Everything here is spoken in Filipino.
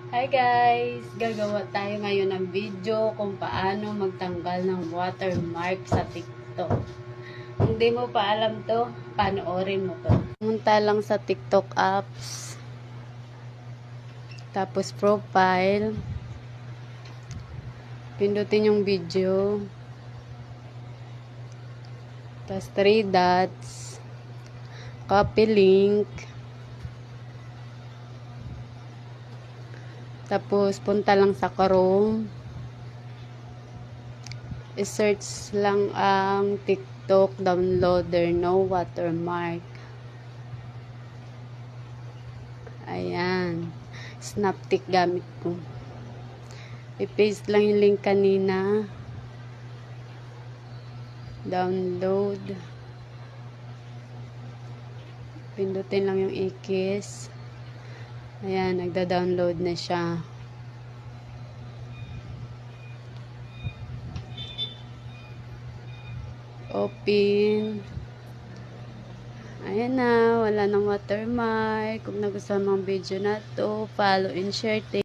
Hi guys! Gagawa tayo ngayon ng video kung paano magtanggal ng watermark sa TikTok. Kung di mo pa alam to, panoorin mo to. Pumunta lang sa TikTok apps. Tapos profile. Pindutin yung video. Tapos 3 dots. Copy link. Tapos, punta lang sa Chrome. I-search lang ang TikTok downloader, no watermark. Ayan. Snaptik gamit ko. I-paste lang yung link kanina. Download. Pindutin lang yung ikis. Ayan, nagda-download na siya. Open. Ayan na, wala nang watermark. Kung nagustuhan mo ang video na to, follow and share.